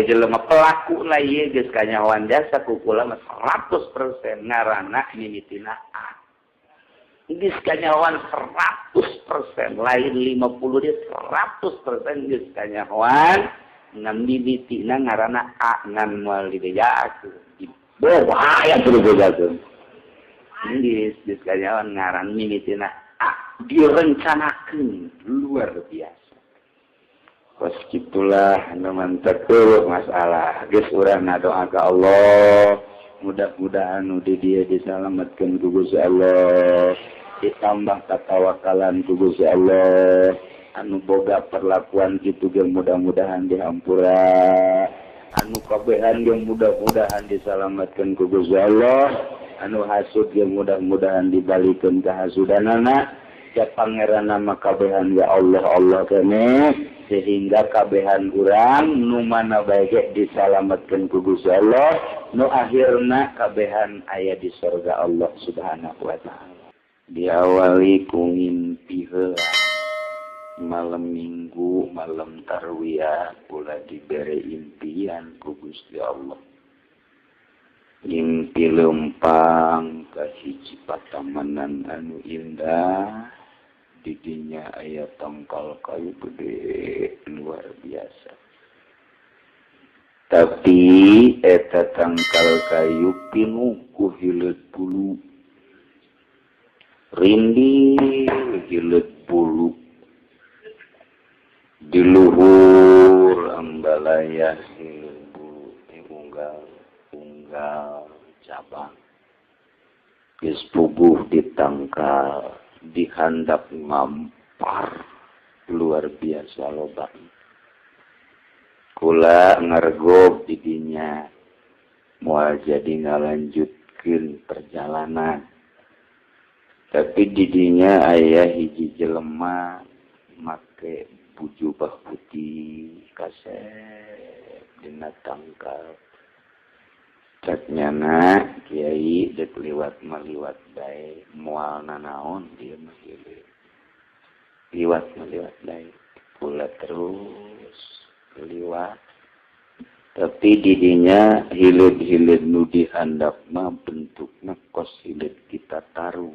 jelema pelaku lah ieu geus kanyahoan jasa ku kula 100% ngaranna mimitina A. Geus kanyahoan 100%, lain 50 dia 100% geus kanyahoan ngan mimitina ngaranna A ngan moal dibejakeun. Bahaya terus bejakeun. Geus kanyahoan ngaran mimitina A direncanakeun luar biasa. Pas gitulah mantekeun masalah geus urang ngadoa ka Allah mudah-mudahan nu di dieu disalametkeun ku Gusti Allah ditambah katawakalan ku Gusti Allah anu boga perlakuan kitu ge mudah-mudahan dihampura anu kabehan ge mudah-mudahan disalametkeun ku Gusti Allah anu hasud ge mudah-mudahan dibalikeun ka hasudanana ya pangeran nama kabehan ya Allah kene sehingga kabehan urang nu mana bae disalametkeun ku Gusti Allah nu akhirna kabehan aya di surga Allah Subhanahu wa taala. Diawali ku ngimpi heula malam Minggu malam tarwiyah kula dibere impian ku Gusti Allah. Ngimpi lempang ka hiji patamanan anu indah didinya aya tangkal kayu gede luar biasa. Tapi eta tangkal kayu pinuh ku hileut bulu. Rinding hileut bulu. Di luhur ambalaya hileut bulu unggal cabang. Geus puguh ditangkal dihandap ngampar luar biasa loba kula ngargob didinya moal jadi ngalanjutkeun perjalanan tapi didinya aya hiji jelema make bujubah putih kaset dina tangkal catnyana kiai dek liwat maliwat bae moal nanaon dia mah liwat maliwat bae pula terus liwat tapi didinya hileud-hileud nu dihandap mah bentukna kos hileud kita taruh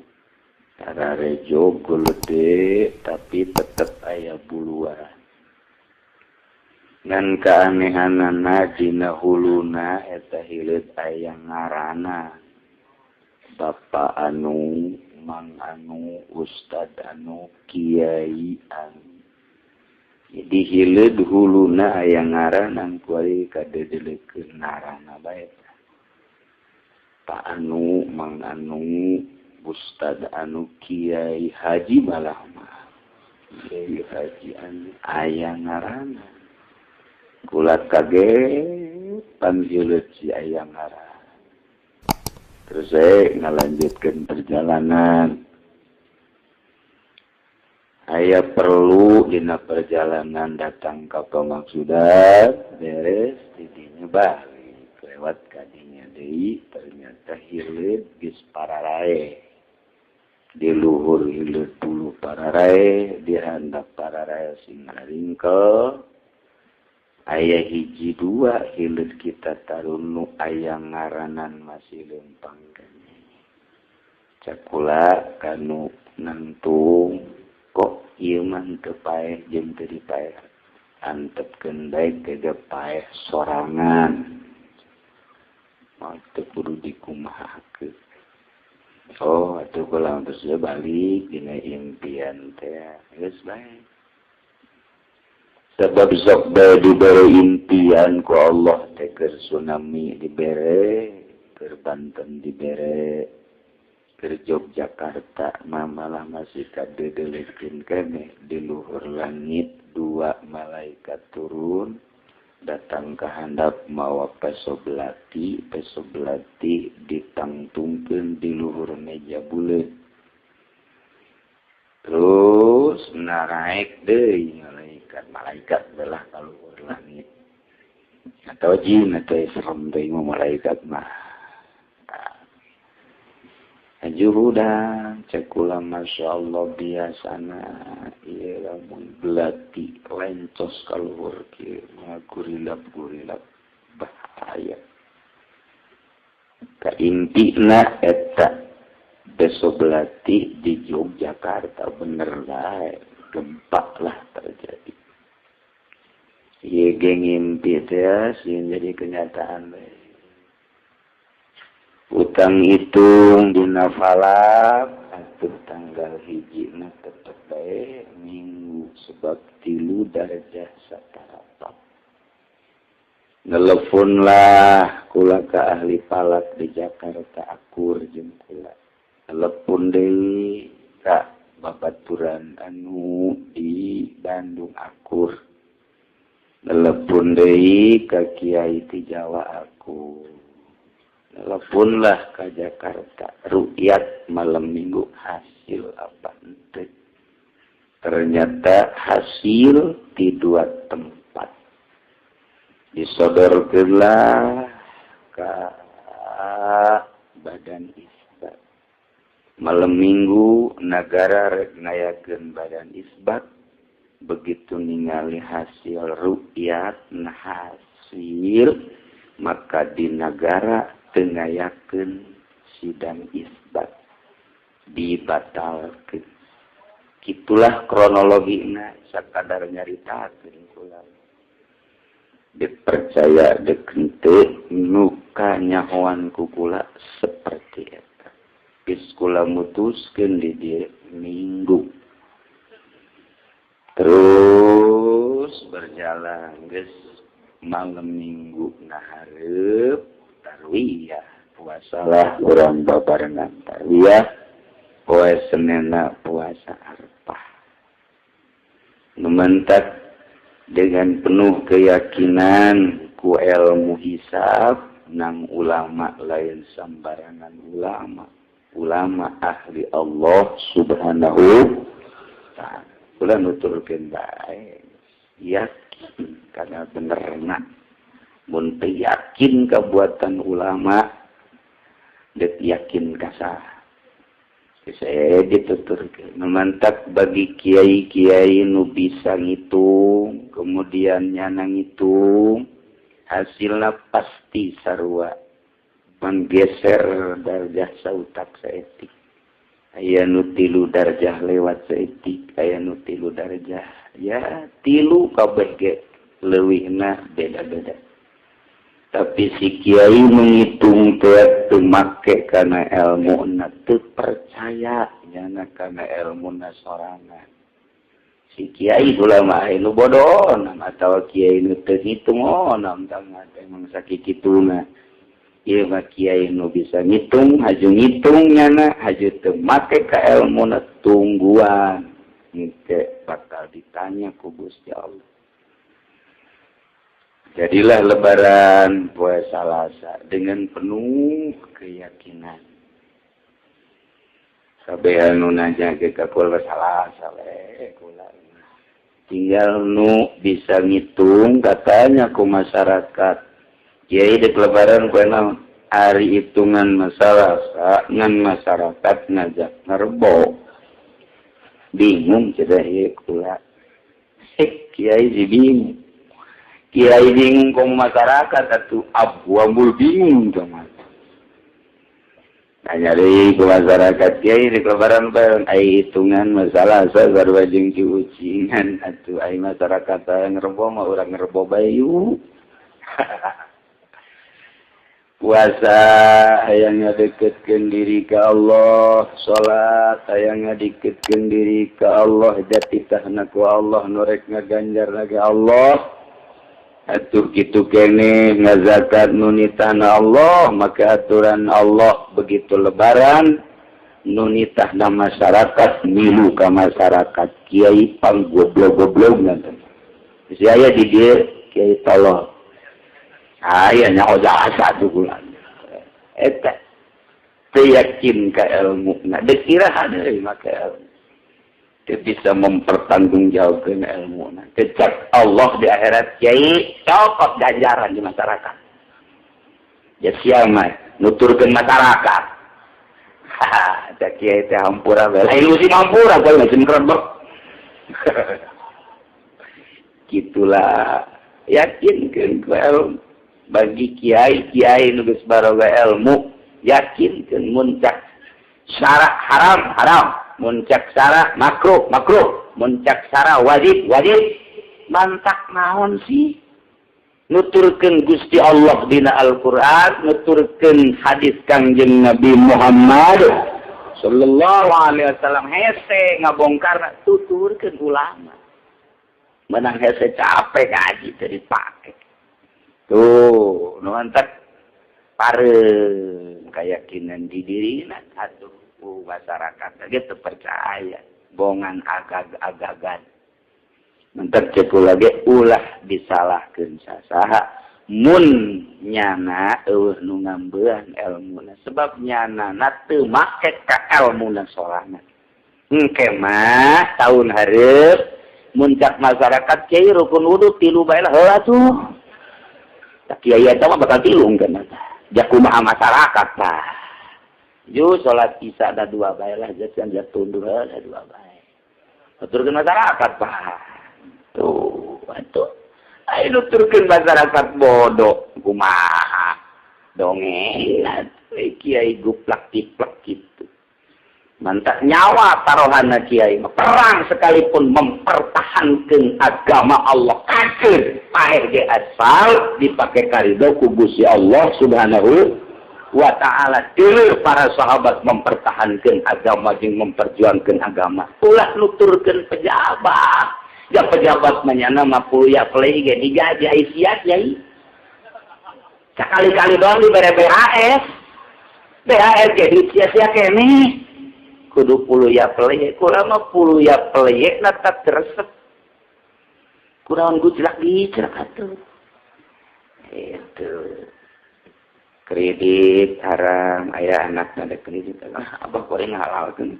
sararejo gede tapi tetep aya buluan. Ngan keanehanana dina huluna eta hileud aya ngaranna Bapak anu Mang anu Ustad anu Kiai anu. Jadi hileud huluna aya ngaranna kuari kadedelekeun ngaranna bae. Pak anu Mang anu Ustad anu Kiai Haji Balahma. Kiai Haji anu aya ngaranna kula kaget panhileut si aya ngaran. Terus saya ngalanjutkeun perjalanan. Aya perlu dina perjalanan datang ka pamaksudan beres didinya balik lewat kadinya deui ternyata hileud geus pararae. Di luhur hileud bulu pararae dihandap pararae sing ngaringkel. Aya hiji dua hileud kita taruh nu aya ngaranan masih lempang kene. Cakula kanu nantung kok ieu mah teu paeh jeung teu dipaeh. Antepkeun bae teu paeh sorangan. Mah teu kudu dikumahakeun. Oh, atuh kula terus balik dina impian teh geus bae. Sebab sok bae dibere impian ku Allah teh keur tsunami dibere, keur Banten dibere, keur Yogyakarta malah masih kadedelekeun kene di luhur langit dua malaikat turun datang ke handap mawa peso belati ditangtungkeun di luhur meja buleut. Terus naik deui malaikat belah ka luhur langit. Atau jin atau serem deui malaikat mah. juhudan cekula masyaallah biasana ieu lamun belati lencos kaluhur kieu gurilap bahaya ka intina eta besok belati di Yogyakarta bener lah gempa lah terjadi ieu ge ngimpi teh sieun jadi kenyataan we. Utang hitung dina falak atuh tanggal hiji na tetep bae minggu sebab 3 darajah satarapat. Nelpon lah kula ka ahli falak di Jakarta akur jeung kula. Nelpon deui ka babaturan anu di Bandung akur. Nelpon deui ka kiai ti Jawa akur. Teleponlah ke Jakarta, rukyat malam minggu hasil apa ente. Ternyata hasil di 2 tempat. Disodorkanlah ke badan isbat. Malam minggu negara rek ngayakeun badan isbat. Begitu ningali hasil rukyat nah hasil maka di negara tengayakeun sidang isbat dibatalkeun. Kitulah kronologina sakadar nyaritakeun kula. Dipercaya dekeun teu nu kanyahoan ku kula seperti eta. Geus kula mutuskeun di dieu minggu. Terus berjalan geus malam minggu ngahareup tarwiyah puasalah urang babarengan tarwiyah poe Senena puasa Arfah. Numentak dengan penuh keyakinan ku ilmu hisab nang ulama lain sambarangan ulama ahli Allah subhanahu ta'ala. Kula nuturkeun bae yakin karena benerna mun teu yakin kabuatan ulama dek yakin kasah saya dituturkeun mantap bagi kiai-kiai nu bisa ngitung kemudian nyana ngitung hasilna pasti sarua menggeser darjah sautak saeutik aya nu 3 darjah lewat saeutik aya nu 3 darjah ya 3 kabeh ge leuwihna beda-beda. Tapi si kiai menghitung teu make kana ilmu na teu percaya nyana kana ilmu na sorangan. Si kiai ulama anu bodoh atawa kiai nu teu ngitung nam emang sakikituna. Ieu mah kiai nu bisa ngitung, haju ngitung nyana, haju teu make ka ilmu na tungguan. Engke bakal ditanya ku Gusti Allah. Jadilah lebaran poe Salasa dengan penuh keyakinan. Sabehan nu nanya ke poe Salasa we kula. Tinggal nu bisa ngitung katanya ku masyarakat. Kiai dek lebaran poe naon? Hari hitungan masalah ngan masyarakat ngajak ngerbo. Bingung cenah ieu kula. Kiai bingung. Kiai bingung kong masyarakat atau abu-abul bingung teman. Nanya deh ke masyarakat kiai di kelebaran bareng ai hitungan masalah sabar wajeng diucingan atau ai masyarakat yang ngerebo mah orang ngerebo bayu. Puasa yang ngedeketkeun diri ke Allah, salat yang ngedeketkeun diri ke Allah, jatitahna ku Allah norek ngaganjarna ke Allah. Atuh kitu kene ngazakat nunitahna Allah maka aturan Allah begitu lebaran nunitahna masyarakat milu ka masyarakat kiai pang goblok-goblok nanti. Saya di dia kiai tolong. Aya nya asa tuh kula. Eta teu yakin ka ilmu na dekira deui make ilmu. Dia bisa mempertanggungjawabkan ilmu. Kecak Allah di akhirat kiai cokot ganjaran di masyarakat. Ya siapa nuturkan masyarakat. Cak kiai teh hampura bae. Lain lu sih hampura bae macam kerebek. Gitulah. Yakinkeun ku ilmu. Bagi kiai nu geus baroga ilmu, yakinkeun mun cak syara haram, mun cak syara makruh, mun cak syara wajib. Mantak naon sih? Nuturkeun Gusti Allah dina Al-Qur'an, nuturkeun hadis Kangjeng Nabi Muhammad sallallahu alaihi wasallam hese ngabongkarna tuturkeun ulama. Menang hese capek ngaji teu dipake. Tuh, nu antak pareung kayakinan di dirina atuh masyarakat ge teu percaya, bongan agag-agagan. Mentek cepu lagi ulah disalahkeun sasaha mun nyana eueuh nu ngambean elmuna sebab nyana teu make ka elmuna solana engke mah taun hareup muncak masyarakat kiai rukun wudu 3 bae lah heula tuh tak kiai eta mah bakal 3 engkeun eta jak kumaha masyarakat tah ju salat isya da 2 bae lah jeung tundur heula 2 bae aturkeun masyarakat Pak. Tuh, ayo nuturkeun masyarakat bodoh, kumaha dongeng, kiai guplak tiplak gitu. Mantap nyawa taruhanna kiai, perang sekalipun mempertahankan agama Allah kageur, paeh ge asal dipake karido ku Gusti Allah Subhanahu wa ta'ala. Dulu para sahabat mempertahankan agama jeung memperjuangkan agama. Ulah nuturkeun pejabat. Ya pejabat menyana 50 ya play ge digaji sia kiai. Sekali-kali doang dibere BHS. BHS ge di sia-sia keneh. Kudu 10 ya play, kurang mah 10 ya play na tak teresep. Kurang guclak atuh. Itu. Kredit haram, aya anak ada kredit. Abah goreng halalkeun.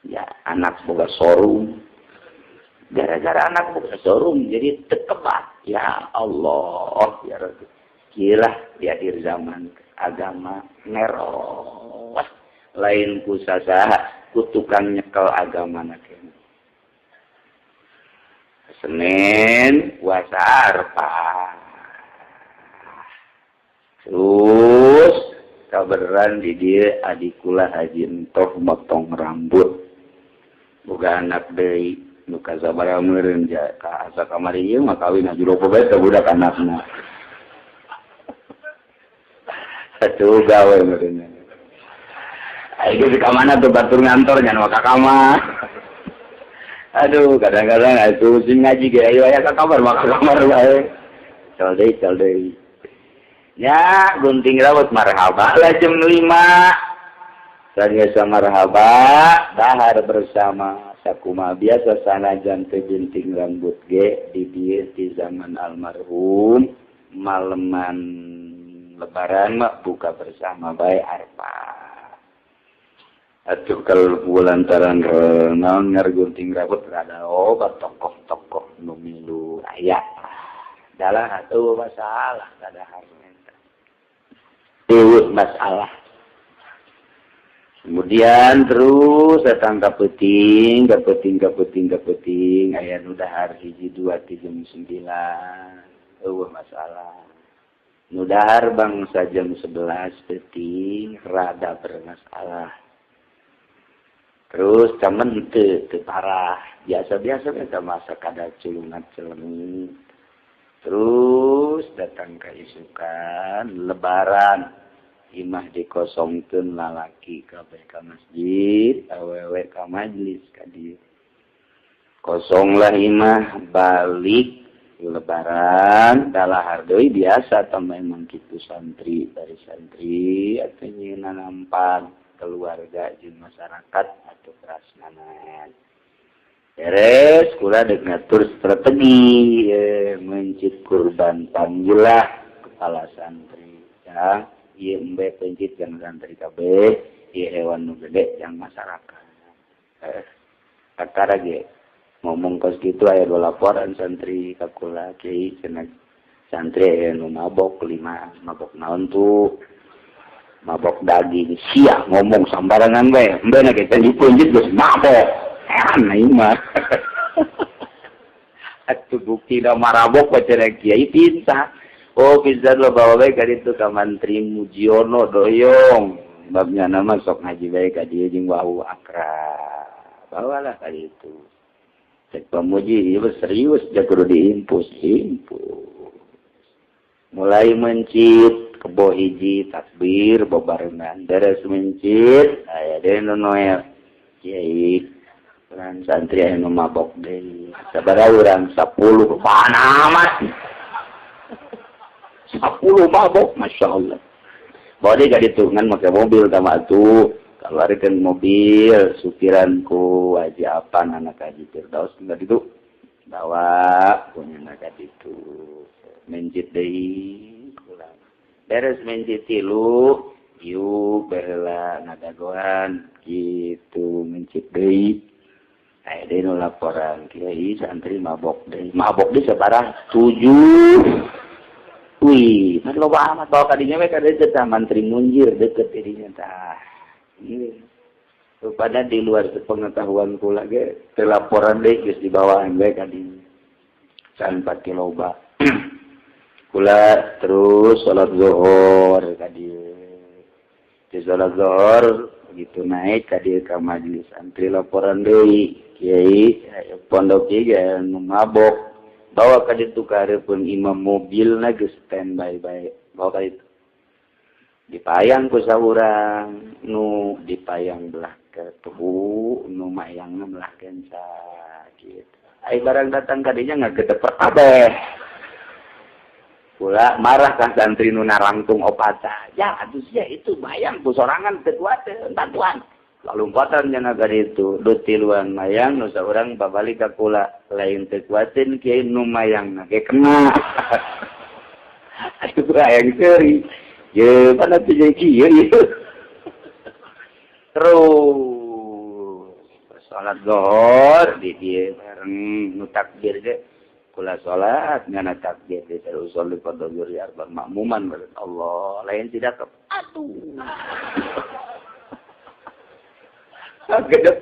Ya anak boga showroom. Gara-gara anak buka showroom jadi terkebat. Ya Allah, ya Rabbi. Gila di akhir zaman agama neros. Lain ku sasaha ku tukang nyekel agama nakene. Senin puasa Arafah. Terus kaberan di dia adikula haji entoh motong rambut. Boga anak deui. Nuka sabara meureun ka asa kamari ieu mah kawin ajuropo bae ka budak anakna. Atuh gawe meureun. Ayo di kamana tuh batur ngantor nya ka kamar. Aduh, kadang-kadang atuh sing ngaji ge ayo aya ka kamar mah ka kamar bae. Cal deui. Ya, gunting rambut marhaba lah jam 5. Sanggeus marhaba, dahar bersama sakuma biasa sanajan teu binting rambut ge di dieu di zaman almarhum maleman lebaran mah buka bersama bae Arafah. Atuh kalau lantaran naon ngargunting rambut rada obat tokoh-tokoh nu milu aya. Dalah atuh masalah kada harta. Teu masalah. Kemudian terus datang kapeting, aya nu dahar hiji 2 jam 9. Eueuh masalah. Nu dahar bangsa jam 11 peting rada bermasalah. Terus camen teu parah, biasa-biasa eta masa kada culungat-celengit. Terus datang ka isukan lebaran. Imah dikosongkeun lalaki kabeh ka masjid, awewe ka majlis ka dieu. Kosonglah imah balik lebaran, dalahar deui biasa tah memang kitu santri dari santri atuh nyieunna nampan keluarga jeung masyarakat atuh prasmanan. Beres kula deuk ngatur strategi mencit kurban panggillah kepala santri ya. Ieu embe pencit yang santri kabeh, ieu hewan nu gede yang masyarakat. Kakara ge ngomong kos kitu aya 2 laporan santri ka kula kiai cenah santri aya nu mabok 5, mabok naon tuh. mabok daging sia ngomong sambarangan bae mbena kita dipunjit geus mabok aneh mah atuh bukti da marabok baca kiai pinta oh pinta lo bawa bae ka ditu ka Mantri Mujiono Doyong babnya nama sok ngaji bae ka dieu jeung wau akrab bawalah ka ditu cek pamuji ieu serius jak kudu diimpus mulai mencit kebo hiji takbir bebarengan beres mencit aya deui nu noel kiai urang santri anu mabok deui sabaraha urang 10 panamat 10 mabok masyaallah bawa deui ka ditu ngan make mobil tama atuh kaluarkeun mobil supiranku Haji Apan anak Haji Firdaus enggak ditu bawa punya anak ditu mencit deui beres mencit tilu yuk bela nadagoan gitu mencit deui aya deui nu laporan kiai santri mabok deui sabaraha 7 wih mah loba amat bawa ka dinya we ka deukeut tah Mantri Munjir deukeut dinya tah ieu rupana di luar sepengetahuan kula ge teu laporan deui geus dibawaan we ka dinya can pati loba kula terus salat zuhur ka dieu. Di salat zuhur begitu naik ka dieu ka majelis santri laporan deui kiai pondok ieu anu mabok bawa ka ditu ka hareupeun imam mobilna geus standby bae bawa ka ditu dipayang ku saurang nu dipayang belah ketuhu nu mayangna belah kenca kitu ai barang datang ka dinya ngagedep kabeh kula marah kan santri nu narangtung opata ya atuh sia itu mayang ku sorangan teu kuateun bantuan lalumpatan cenah ka ditu do tiluan mayang nu saurang babalik ka kula lain teu kuateun kiai nu mayangna ge kena atuh hayang seuri ye mana teh jadi kieu terus salat zuhur di dieu bareng nu takbir ge kula salat ngana takbir di terus salat pada zuri arba makmuman berkat Allah lain tidak ke aduh gedep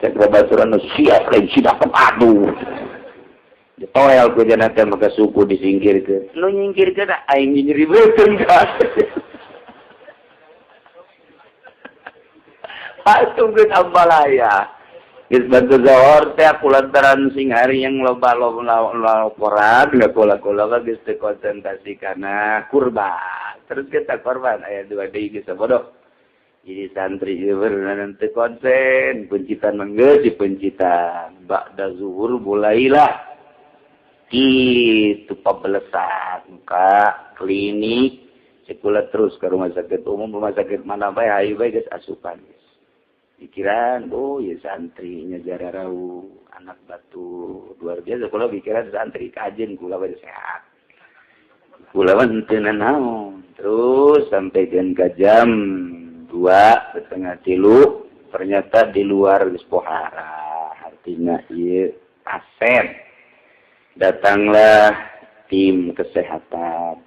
cek babaturan siap lain tidak ke aduh ditoel ku jana teh maka suku disingkirkeun nu nyingkirkeun aing nyeribeutkeun ka atuh geus ambalaya geus bantu zuhur teh kulantaran sing hari yang loba laporan enggak kula-kula geus teu konsentrasi kana kurban terus kita korban aya 2 deui geus bodoh jadi santri ieu beunang teu konsen pencitan manggeus dipencitan ba'da zuhur mulailah kitu pabelesan ka klinik sekula terus ke rumah sakit umum rumah sakit mana bae hayu bae geus asupan pikiran oh ya santri nya jararau anak batu luar biasa kula pikiran santri kajen kula bae sehat kula mah teu naon terus sampai ke jam 2:30 ternyata di luar geus pohara artinya ieu pasien datanglah tim kesehatan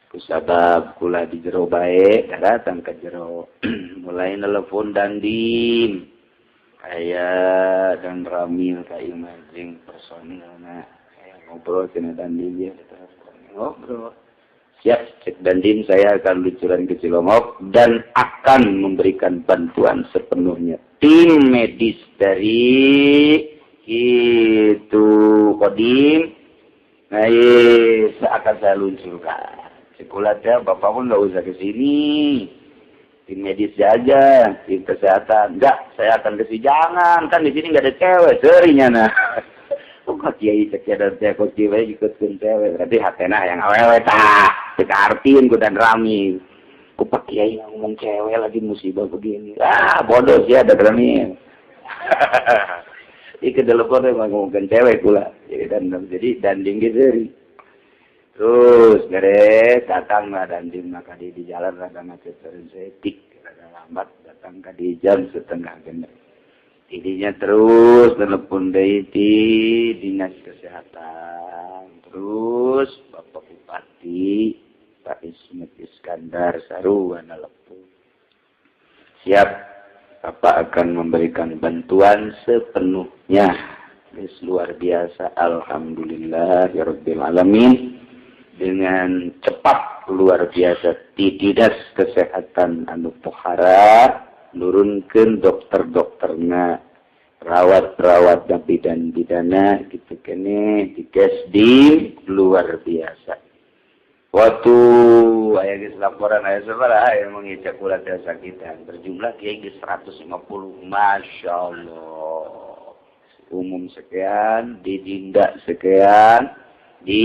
kusabab kula di jero bae datang ke jero mulai nelpon dandim kayak dan ramil kayak imaging personilna ngobrol kena dandim ya ngobrol siap cek dandim saya akan lucuran ke Cilongok dan akan memberikan bantuan sepenuhnya tim medis dari itu kodim nah akan saya luncurkan sekulatnya bapak pun nggak usah ke sini tim medis saja tim kesehatan enggak saya akan ke sini jangan kan di sini nggak ada cewek serinya nah kok kiai cek ada kok cewek ikut ke cewek berarti hatena yang awewe tah kita artiin ku dan rami kok pak kiai ngomong cewek lagi musibah begini bodoh sih ada rami ke teleponnya ngomongkan cewek pula jadi danding gitu terus beres datang lah danding maka di jalan rada macet setik rada lambat datang ke di jam 1:30 tidinya terus telepon dari dinas kesehatan terus Bapak Bupati Pak Ismet Iskandar dahar saruana lepuh. Siap, Bapak akan memberikan bantuan sepenuhnya. Ini luar biasa, alhamdulillahirabbil alamin. Dengan cepat luar biasa di dinas kesehatan anu pohara nurunkeun dokter-dokterna, rawat-rawat dan bidan-bidana gitu kene di Kesdim luar biasa. Waktu aya geus laporan aya sabaraha aya mengicak ulah sakitan berjumlah kiai geus 150. Masyaallah. Umum sekian, di Dinda sekian, di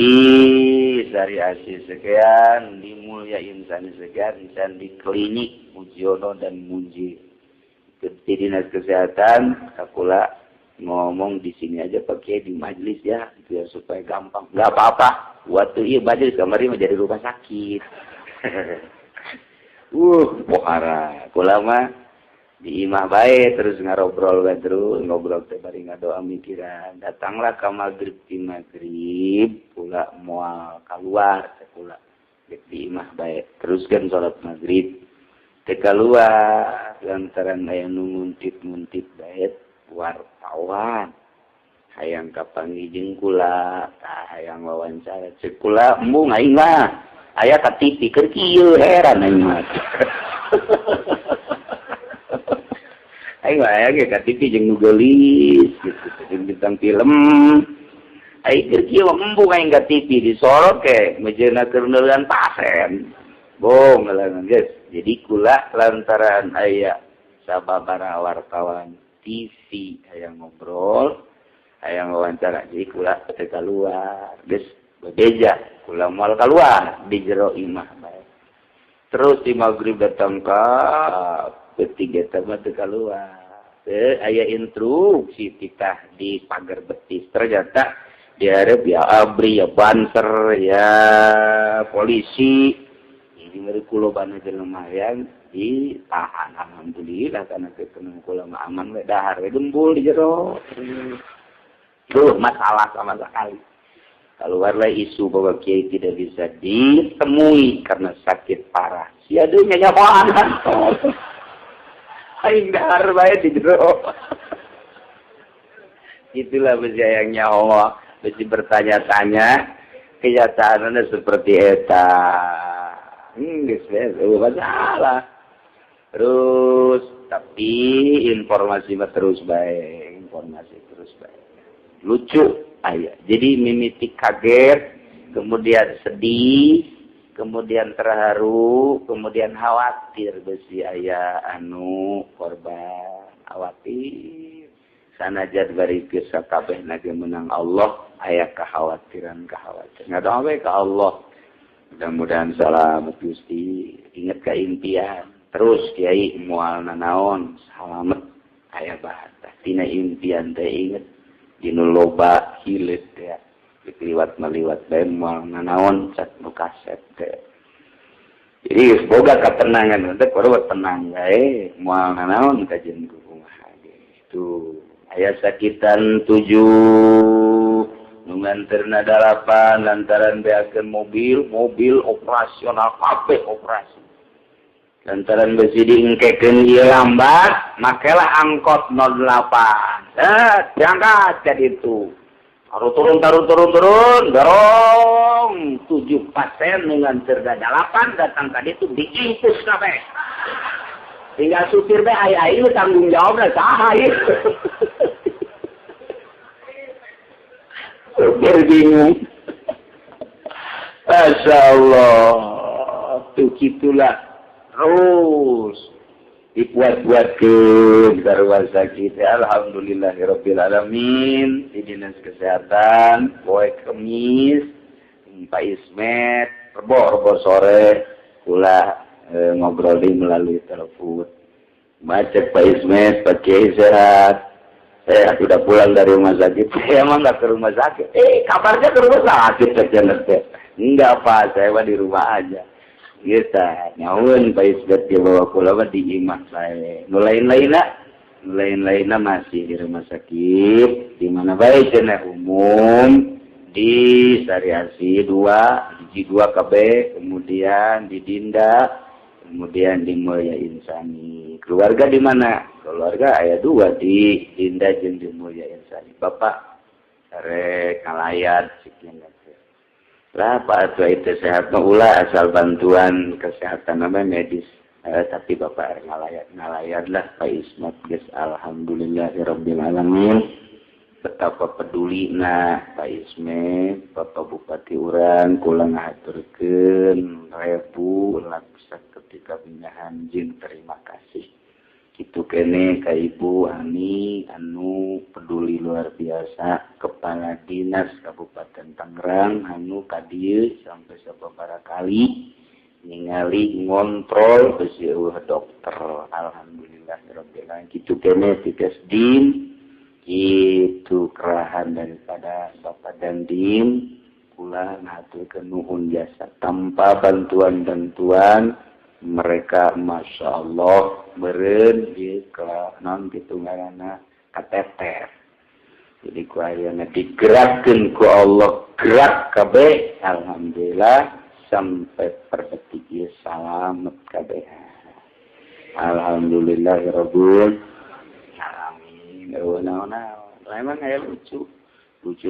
Sari Asih sekian, di Mulia Insani sekian, dan di klinik Mujiono dan Munji. Di dinas kesehatan, kakula ngomong di sini aja pakai di majelis ya, biar supaya gampang. Nggak apa-apa, waktu iya majelis kemarin menjadi rumah sakit. Pohara, kula mah di imah bae terus ngarobrol kan terus ngobrol teh bari ngadoa mikiran. Datanglah ka maghrib di maghrib, kula moal keluar, kula di imah bae. Teruskan salat maghrib. Teh keluar lantaran aya nu nguntit-nguntit bae wartawan. Hayang kapanggih jeung kula, hayang wawancara. Cek kula embung aing mah aya ka TV keur kieu heran aing mah. Aing aya ge ka TV jeung nu geulis gitu, jeung bintang film. Aing keur kieu embung aing ka TV disorot ke mejeuna keur neuleun pasien. Bong ngalangan geus. Jadi kula lantaran aya sababaraha wartawan TV aya ngobrol, aya wawancara. Jadi kula teh keluar, geus bebeja. Kula moal keluar di jero imah bae. Terus di maghrib datang ka ketiga teman teh keluar. Aya instruksi titah di pagar betis. Ternyata diharap ya abri, ya banser, ya polisi. Ini dari kulo bana lumayan ditahan. Alhamdulillah karena ketemu kulo aman. Dahar gembul di jero. Tuh masalah sama sekali. Keluarlah isu bahwa kiai tidak bisa ditemui karena sakit parah. Si adanya nyawaan. Aing dahar bae di jero. Itulah yang nyawa, mesti bertanya-tanya, kenyataannya seperti eta. Geus masalah. Terus tapi informasi mah terus bae, Lucu aya. Jadi mimiti kaget, kemudian sedih, kemudian terharu, kemudian khawatir besi aya anu korban khawatir. Sanajan bari kisah kabeh nage menang Allah, aya kekhawatiran. Ngadoa we ka Allah. Mudah-mudahan selamat Gusti, ingat ka impian. Terus kiai moal nanaon salamet aya bahasa. Tina impian teh inget dinu loba hilet ya. Liwat maliwat bae moal nanaon cat nu kaset teh. Jadi boga ketenangan teh kudu tenang bae moal nanaon kajen kumaha gitu. Aya sakitan 7 nu nganterna 8 lantaran beakeun mobil operasional kabeh operasi. Lantaran besi diengkekeun ieu lambat, makelah angkot 08. Berangkat ka ditu. Taru turun, dorong 7 pasien dengan cerda 8 datang ka ditu diingkus kabeh. Tinggal supir teh ai-ai tanggung jawabna saha ieu. Supir bingung. Masyaallah. Tuh gitulah. Terus dibuat-buatkeun sarua sakit. Alhamdulillahirabbil alamin. Di dinas kesehatan poe Kemis Pak Ismet rebo sore kula ngobrol melalui telepon. Macet Pak Ismet, Pak Kiai sehat. Saya sudah pulang dari rumah sakit. Saya emang nggak ke rumah sakit. Kabarnya ke rumah sakit saja nanti. Enggak Pak, saya di rumah aja. Gitu, nyawun Pak Ismet dia bawa pulang di imah saya. Lain-lainnya masih di rumah sakit. Di mana baik jenis umum di Sari Asih 2, di 2 KB, kemudian di Dinda, kemudian di Mulya Insani. Keluarga di mana? Keluarga aya 2 di Dinda jeung di Mulya Insani. Bapak rek ngalayat sikina teh. Lah Pak atuh itu sehat mah ulah asal bantuan kesehatan nama medis. Tapi Bapak ngalayat lah Pak Ismat geus alhamdulillahirabbil alamin. Betapa pedulina Pak Ismet, Bapak Bupati urang kula ngaturkeun 1000 laksa ketika pindahan jeung terima kasih. Kitu kene ka Ibu Ani anu peduli luar biasa, Kepala Dinas Kabupaten Tangerang anu ka dieu sampai sababaraha kali ningali ngontrol beueuh dokter. Alhamdulillahirabbil alamin. Kitu kene ti Kesdim. Itu kerahan daripada Bapak Dandim, kula ngaturkeun nuhun jasa. Tanpa bantuan-bantuan mereka Masya Allah meureun di non kitu ngaranna kateter. Jadi ku ayeuna digerakkeun ku Allah gerak kabeh, alhamdulillah sampai per detik ieu salamet kabeh. Alhamdulillahirabbil emang aya lucu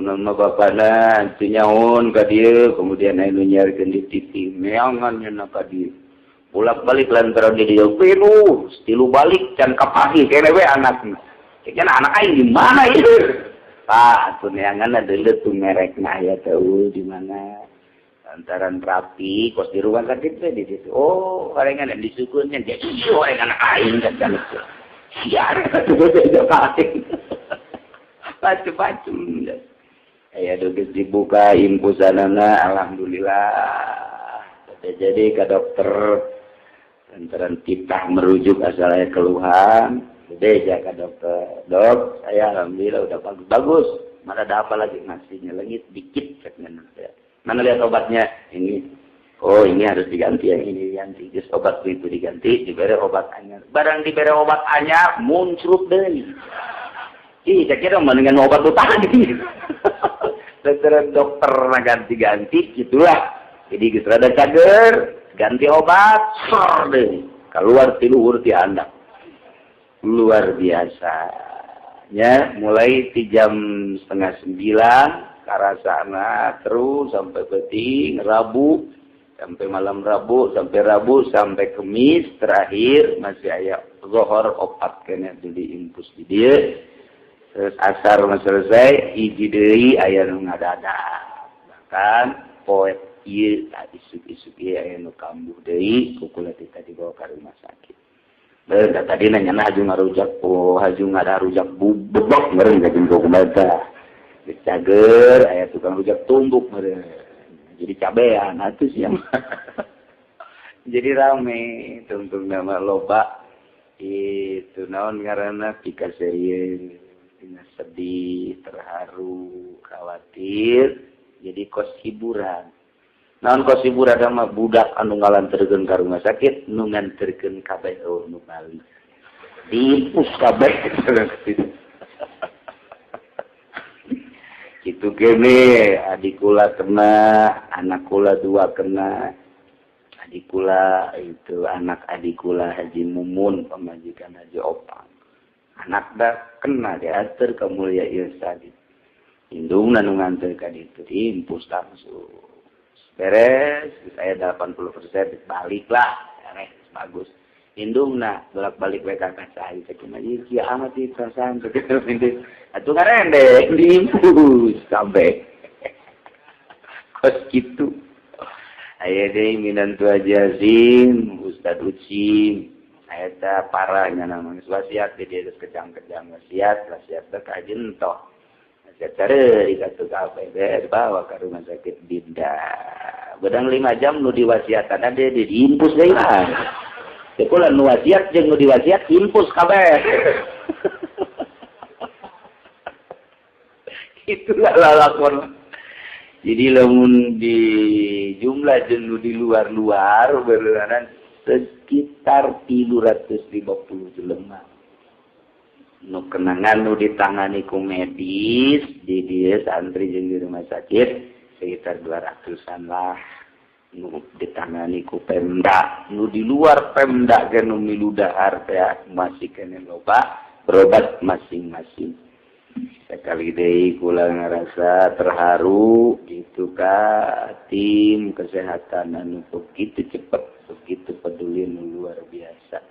nama bapana antu nyaon ka dieu kemudian anu nyiarkeun di TV meangan nya ka dieu bolak-balik lantaran di dieu pilu tilu balik can kapagi kene we anakna cenah anak aing di mana ieu Pak atuh neangan deuleu tu merekna aya teu di mana lantaran rapi kos di ruang sakit teh di situ oh karengan disukeun nya jadi ieu anak aing kan siar itu beda paling macam-macam ya geus dibuka impusanana alhamdulillah jadi ke dokter lantaran titah merujuk asal aya keluhan gede ya ke dokter dok saya alhamdulillah udah bagus mana ada apa lagi ngasihnya lagi dikit ceknya mana lihat obatnya ini oh ini harus diganti yang ini diganti. Just obat itu diganti, diberi obat anyar. Barang diberi obat anyar, muncul deh. Ih, saya kira mendingan obat itu tadi. Dokter ganti-ganti, gitulah. Jadi gitu ada cager, ganti obat, ser deh. Keluar tiluhur ti anak. Luar biasa. Ya, mulai di jam 8:30, karasana terus sampai penting Rabu. Sampai malam Rabu, sampai Kamis, terakhir masih aya zuhur opat kena jadi impus di dia. Terus asar selesai, hiji deui aya nu ngadadak. Bahkan poet ieu isuk-isuk ieu aya nu kambuh deui, kukula tadi dibawa ka rumah sakit. Beul tadi nanya haju ngarujak, haju ngadarujak bubuk meureun ka jeung kumaha. Dicager aya tukang rujak tumbuk meureun. Jadi cabean atuh siang. Jadi rame tungtung nama loba itu naon ngaranna pika serius sedih, terharu, khawatir jadi kos hiburan. Naon kos hiburan mah budak anu ngalanterkeun ka rumah sakit nu nganterkeun kabeh nu bali. Diimpus kabeh itu kene adik kula kena, anak kula 2 kena, adik kula itu anak adik kula Haji Mumun pemajikan Haji Opang, anak dah kena diatur ke Mulya Insani, indung nanu nganter ka ditu diimpus langsung, beres saya 80% baliklah, bagus. Indungna bolak-balik we ka kacai cekna ieu kieu amat ieu perasaan begitu ini atuh ngarende diimpus kabeh kos kitu aya deui minantu Azim Ustad Ucim aya teh parahnya namanya wasiat di dia kejang-kejang wasiat teh ka jentoh wasiat careuri ka teu kabeh beres bawa ka rumah sakit Dinda bedang 5 jam nu diwasiatan ade diimpus deui lah. Kula nu wasiat jeung nu diwasiat impus kabeh. Itulah lalakon. Jadi lamun di jumlah jeung nu di luar-luar beureunan sekitar 350 jelema. Nu kenangan nu ditangani ku medis di dieu santri jeung di rumah sakit sekitar 200-an lah. nu ditangani ku Pemda, nu di luar Pemda ge nu milu dahar teh masih kene loba berobat masing-masing. Sekali deui kula ngarasa terharu itu ka tim kesehatan anu begitu cepat, begitu peduli nu luar biasa.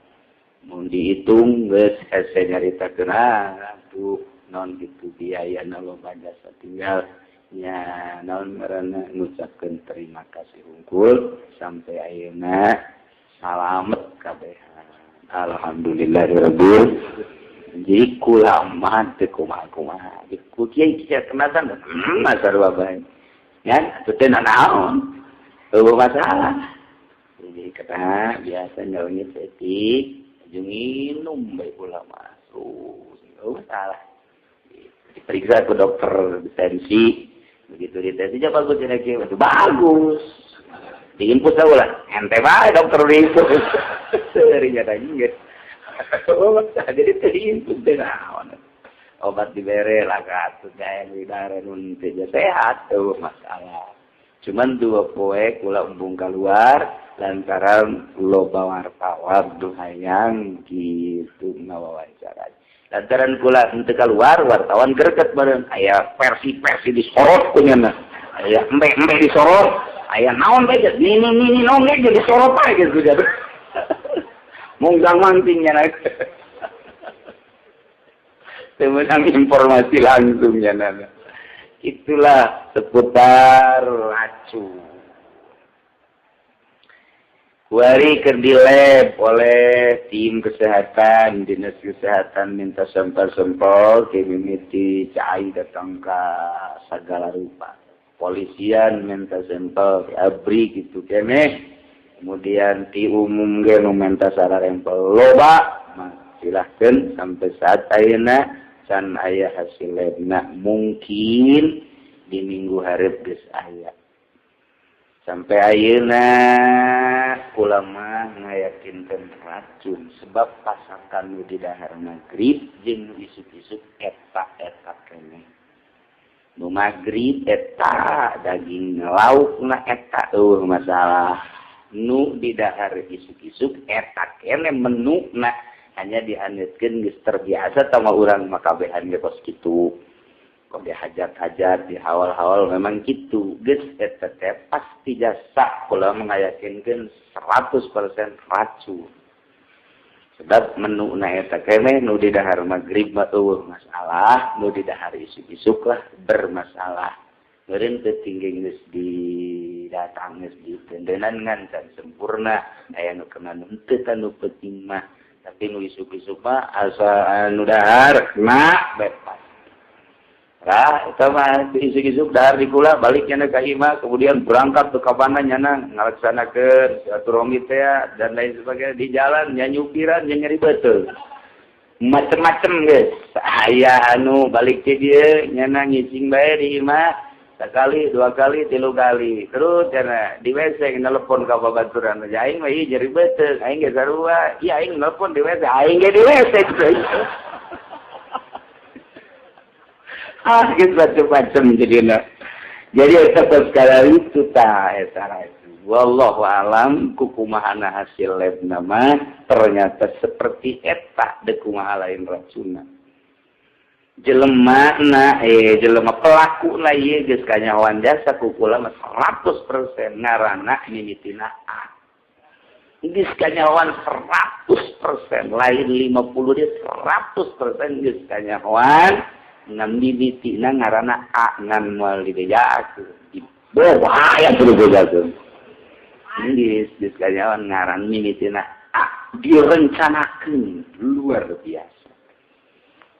Mun dihitung geus hese nyaritakeun atuh non gitu biayana loba jasa tinggal nya naon ngaranna ngucapkeun terima kasih hungkul sampai ayeuna salamet kabehan. Alhamdulillahirabbil jadi kula mah teu kumaha-kumaha. Ku kieu kenasan sarua bae. Ya, teu teh naon. Teu masalah. Jadi kata biasa nyaungit setik, jeung minum bae kula masuk. Teu masalah. Diperiksa ke dokter tensi. Begitu ditensi aja bagus kira-kira. Bagus. Diinput lah. Ente bae dokter diinput. Serinya tanya. Jadi diinput deh naon. Obat dibere lah katut gaya widare nun teh sehat tuh masalah. Cuman 2 poe kula embung keluar lantaran loba wartawan duh hayang gitu ngawawancara. Lantaran kula henteu keluar wartawan greget bareng aya versi-versi disorot punyana. Aya embe-embe disorot, aya naon bae ini naon ge disorot bae gitu jadi. Munggang mantingnya naik. Temenang informasi langsung ya nana. Itulah seputar racun. Kuari kedilep oleh tim kesehatan, dinas kesehatan minta sampel-sampel, mimiti cai datang ke segala rupa. Polisian minta sampel, abri gitu kene. Kemudian ti umum ge nu minta sararempel loba, silahkan sampai saat ayeuna can aya hasilna mungkin di minggu hareup geus aya. Sampai ayeuna ulama ngayakinkeun racun sebab pasakan nu di dahar magrib jeung isuk-isuk eta keneh. Nu magrib eta daging laukna eta masalah. Nu di dahar isuk-isuk eta kene menuna hanya dihaneutkeun geus terbiasa sama urang makabehan ge kos kitu. Kok dihajat-hajat, dihawal-hawal memang kitu. Geus eta teh pasti jasa kula mengayakinkeun 100% racun. Sebab menuna eta kene nu di dahar magrib mah eueuh masalah, nu di dahar isuk-isuk lah bermasalah. Meureun teu tinggi geus didatang geus ditendenan ngan can sempurna aya nu kena nu teu tanu penting mah. Tapi nu isuk-isuk mah asa nu dahar na bebas. Lah eta mah isuk-isuk dahar di kula balik nya ka imah kemudian berangkat ke kabana nyana ngalaksanakeun silaturahmi teh dan lain sebagainya di jalan nya nyupiran nya nyeri beuteul. Macem-macem geus. Aya anu balik ke dieu nyana ngicing bae di imah. Sekali, 2 kali, 3 kali. Terus karena di WC nelpon ka babaturan aja aing mah ieu jeri beuteung, aing ge sarua. Iya aing nelpon di WC, aing ge di WC. Gitu macam-macam jadinya. Jadi eta sekali itu tah eta itu. Wallahu alam kukumahana hasil lab nama ternyata seperti eta deuk kumaha lain racunna. Jelema pelaku na ieu geus kanyawan jasa ku kula 100% ngaranna mimitina A. Geus kanyawan 100%, lain 50 dia 100% geus kanyawan ngan mimitina ngaranna A ngan moal dibejakeun. Bahaya teu dibejakeun. Geus kanyawan ngaran mimitina A direncanakeun luar biasa.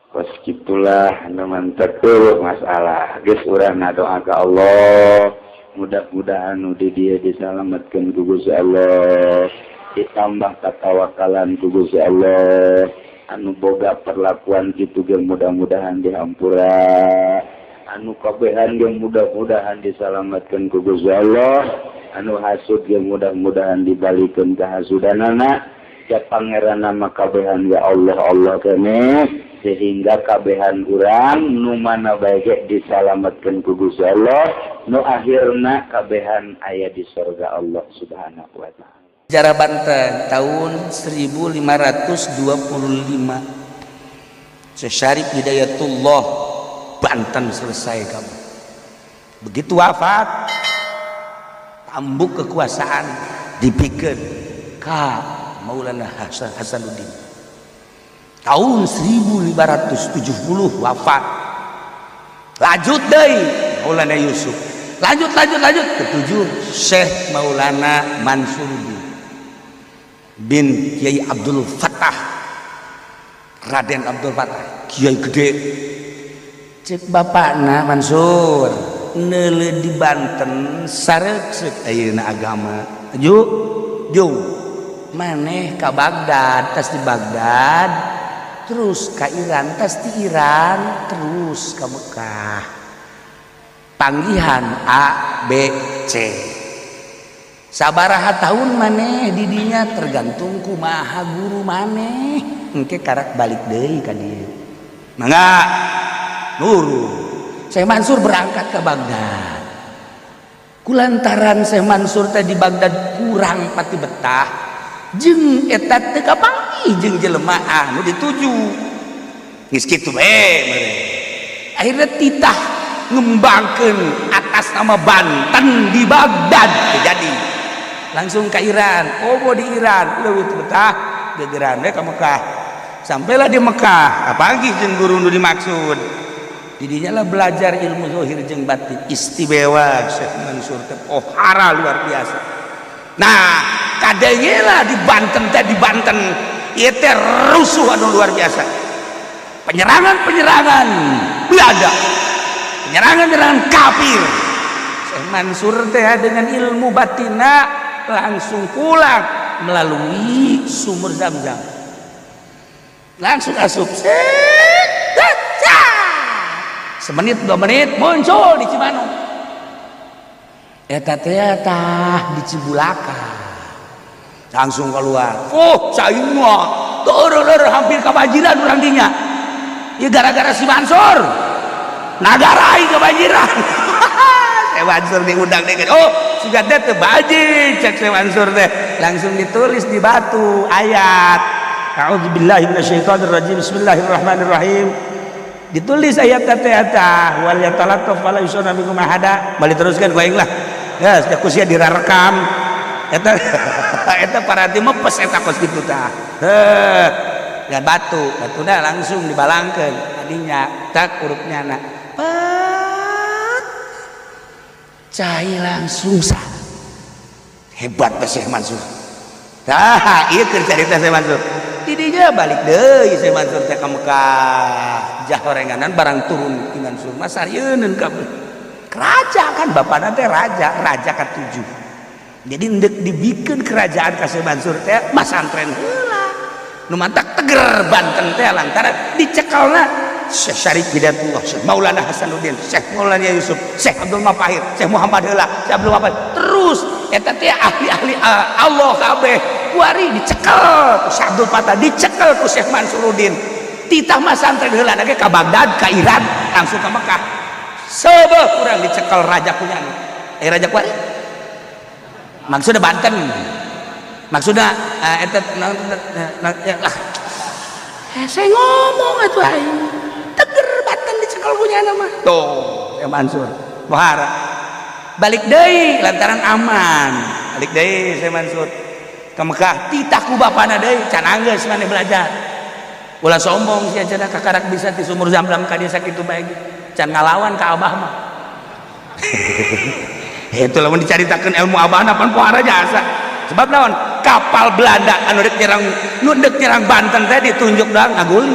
Pas gitulah mantap tuh masalah. Geus urang ngadoa ka Allah, mudah-mudahan nu di dieu disalametkeun ku Gusti Allah, ditambah katawakalan ku Gusti Allah, anu boga perlakuan kitu ge mudah-mudahan dihampura, anu kabehan ge mudah-mudahan disalametkeun ku Gusti Allah, anu hasud ge mudah-mudahan dibalikeun ka hasudanana. Ya pangeran nama kabehan ya Allah kene sehingga kabehan urang nu mana bae disalametkeun ku Gusti Allah nu akhirna kabehan aya di surga Allah Subhanahu wa taala. Sejarah Banten tahun 1525 Syekh Syarif Hidayatullah Banten selesai kamu. Begitu wafat tambuk kekuasaan dipikeun ka Maulana Hasanuddin. Tahun 1570 wafat. Lanjut deui Maulana Yusuf. Lanjut ketujuh Syekh Maulana Mansur bin Kiai Abdul Fattah, Raden Abdul Fattah, Kiai gede. Cek bapakna Mansur neuleuh di Banten sareuk ayeuna agama. Ju maneh ka Baghdad, tas di Baghdad, terus ka Iran, tas di Iran, terus ka Mekah. Panggihan A, B, C. Sabaraha tahun maneh didinya tergantung kumaha guru maneh. Engke karak balik deui ka dieu. Mangga nurun. Syekh Mansur berangkat ke Baghdad. Kulantaran Syekh Mansur teh di Baghdad kurang pati betah. Jeung eta teu kapanggih jeung jelema anu dituju. Geus kitu bae mere. Akhirnya titah ngembangkeun atas nama Banten di Baghdad jadi. Langsung ke Iran. Oh di Iran leuwih betah gegeran we ka Mekah. Sampailah di Mekah, apalagi jeung guru nu dimaksud. Didinya lah belajar ilmu zahir jeung batin istimewa Syekh Mansur teh pohara luar biasa. Nah, kadenge lah di Banten ieu teh rusuh anu luar biasa. Penyerangan Belanda. Penyerangan kafir. Syekh Mansur teh dengan ilmu batina langsung pulang melalui sumur Zam-Zam. Langsung asup. Semenit 2 menit muncul di Cimanuk. Eta teh di Cibulaka. Langsung keluar. Oh, cai mah teureureuh hampir kabanjiran urang dinya. Ieu gara-gara si Mansur. Nagarai kebanjiran. Syekh Mansur diundang deh. Oh, siga teh teu baji cek Syekh Mansur teh. Langsung ditulis di batu ayat. A'udzubillahi minasyaitonir rajim. Bismillahirrahmanirrahim. Ditulis ayat eta wal yatalattaf wala yusuna bikum ahada. Balik teruskan ku aing lah. Ya, sejak kusia dirarekam. Eta parati mepes eta kos kitu tah. Dan batuna langsung dibalangkeun adinya tak hurufnya na. Pat. Cai langsung sah. Hebat Syekh Mansur. Tah, ieu keur carita Syekh Mansur. Didinya balik deui Syekh Mansur teh ka Mekah. Jahorenganan barang turun di Mansur mah sarieun kabeh. Raja kan bapana teh raja ka-7. Jadi ndek dibikeun kerajaan ka Syekh Mansur teh masantren heula. Nu mantak teger Banten teh lantaran dicekelna Syekh Syarif Hidayatullah, Syekh Maulana Hasanuddin, Syekh Maulana Yusuf, Syekh Abdul Mafahir, Syekh Muhammad heula, Syekh Abdul Mafahir. Terus eta teh ahli-ahli Allah kabeh kuari dicekel ku Syekh Abdul Fattah, dicekel ku Syekh Mansuruddin. Titah masantren heula ge ka Baghdad, ka Iran, langsung ka Mekah. Sebeuh urang dicekel raja punya. Raja kuari. Maksudna Banten. Maksudna eta saya ngomong atuh aing. Teger Banten dicekel punya nama. Tuh, ya Mansur. Pohara. Balik deui lantaran aman. Balik deui saya Mansur. Ka Mekah titah ku bapana deui can anggeus maneh belajar. Ulah sombong sia cenah kakarak bisa di sumur Zam-Zam ka dieu sakitu bae. Can ngalawan ka Abah mah. Itu lamun dicaritakeun ilmu Abahna pan pohara jasa. Sebab naon? Kapal Belanda anu dek nyerang Banten teh ditunjuk doang ngaguli.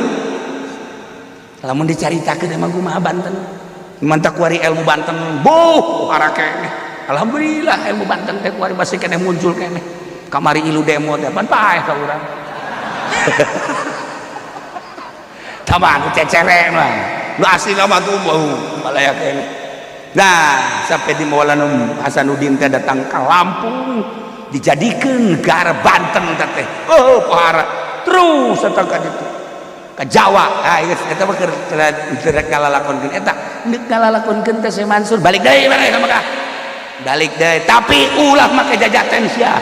Lamun dicaritakeun emang kumaha Banten. Mantak kuari ilmu Banten, pohara keneh. Alhamdulillah ilmu Banten teh kuari masih keneh muncul keneh. Kamari ilu demo teh pan paeh ka urang. Taman cecere mah. Nu asli mah tuh bau malaya keneh. Nah, sampai di Maulana Hasanuddin teh datang ke Lampung dijadikan negara Banten teh. Oh, pohara. Terus datang ka ditu. ke Jawa. Ah geus eta mah keur ngalalakonkeun eta. Neuk ngalalakonkeun teh Syekh Mansur balik deui bareng ka Mekah. Balik deui tapi ulah make jajaten sia.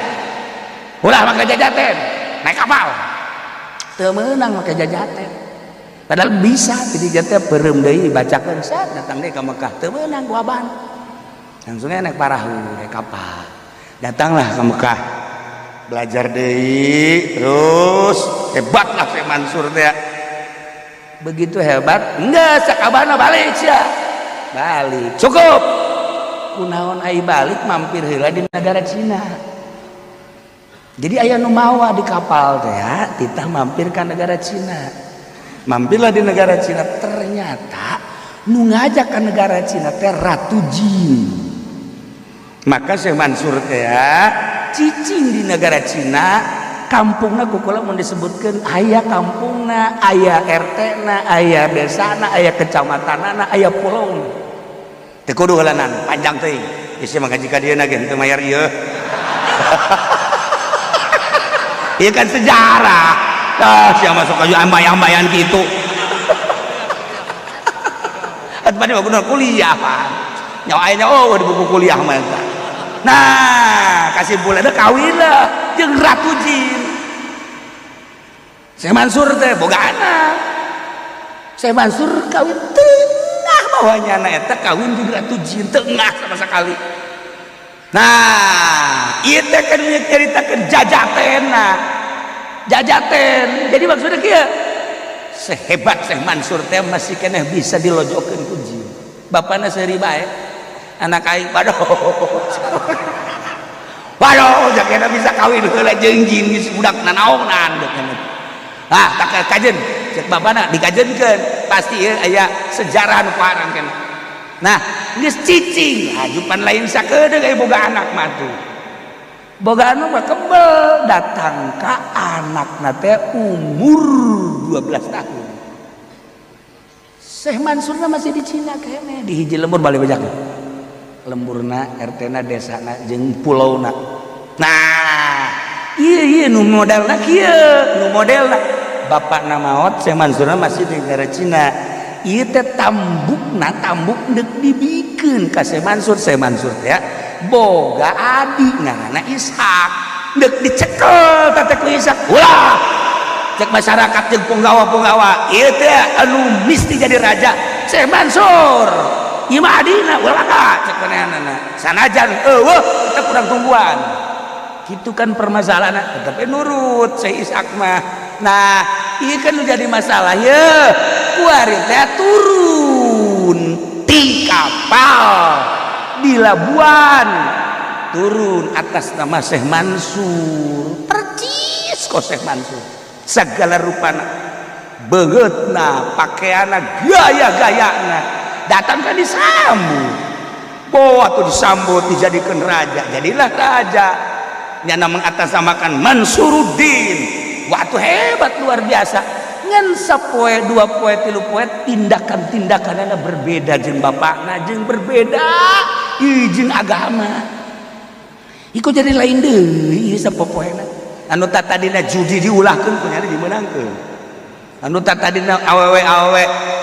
Ulah make jajaten. Naik kapal. Teu meunang make jajaten. Padahal bisa jadi jatah perem deui bacakeun saat datang deui ka Mekah. Teu meunang ku aban. Langsungnya naik perahu, naik kapal. Datanglah ke Mekah. Belajar deui terus hebatlah Syekh Mansur teh. Begitu hebat, enggak sakabana balik sia. Balik. Cukup. Kunaon ai balik mampir heula di negara Cina. Jadi aya nu mawa di kapal teh ya, titah mampir ke negara Cina. Mampirlah di negara Cina, ternyata nu ngajak ke negara Cina teh Ratu Jin. Maka Syekh Mansur teh ya cicing di negara Cina, kampungna kukula mun disebutkeun aya kampungna, aya RT-na, aya desana, aya kecamatanana, aya pulauna. Teu kudu heulanan, panjang teuing. Isi mah ngaji ka dieuna ge teu mayar ieu. Ieu kan sejarah. Tah sia masuk ka ambay-ambayan kitu. Atuh mah kudu kuliah, Pak. Nyawa aya oh di buku kuliah mah eta. Nah, kasimpulanna kawin lah jeung Ratu Jin. Syekh Mansur teh boga anak. Syekh Mansur kawin tengah bawahnya eta kawin jeung Ratu Jin tengah sama sekali. Nah, ieu teh kan nyaritakeun jajatenna. Jajaten. Jadi maksudnya kieu. Sehebat Syekh Mansur teh masih keneh bisa dilojokeun ku jin. Bapana seuri bae. Anak aing waduh jakena bisa kawin heula jeung jin geus budak nanaonan ah tak kajen cek bapana dikajenkeun pasti aya sejarah nu parang keneh. Nah geus cicing hajupan lain sakedeung aya boga anak mah tuh boga anu mah kebel datang ka anakna teh umur 12 tahun. Syekh Mansurna masih di Cina kene di hiji lembur balik bajak lemburna RT-na desana jeung pulauna. Nah iya nu modelna kieu nu modelna bapakna maot Syekh Mansurna masih di negara Cina. Ieu teh tambuk deuk dibikeun ka Syekh Mansur. Syekh Mansur teh boga adik ngaranna Ishak deuk dicekel teh ku Ishak. Ulah cek masyarakat jeung punggawa-punggawa ieu teh anu mesti jadi raja Syekh Mansur. Ieu mah adina ulah ka cek panehanana. Sanajan eueuh kita kurang tungguan. Kitu kan permasalahanna tetapi nurut Syekh Ishak mah. Nah, ieu kan jadi masalah ye. Kuari teh turun ti kapal di Labuan. Turun atas nama Syekh Mansur. Percis kok Syekh Mansur. Segala rupana begeutna pakaianna gaya-gayana datang kan disambut waktu disambut dijadikan raja jadilah raja nyana mengatasnamakan Mansuruddin. Waktu hebat luar biasa ngan sapoe dua poe tilu poe tindakan-tindakanana berbeda jeung bapakna jeung berbeda jeung agama iku jadi lain deui sapopoena anu tadina judi diulahkeun kunyana dimenangkeun anu tadina awewe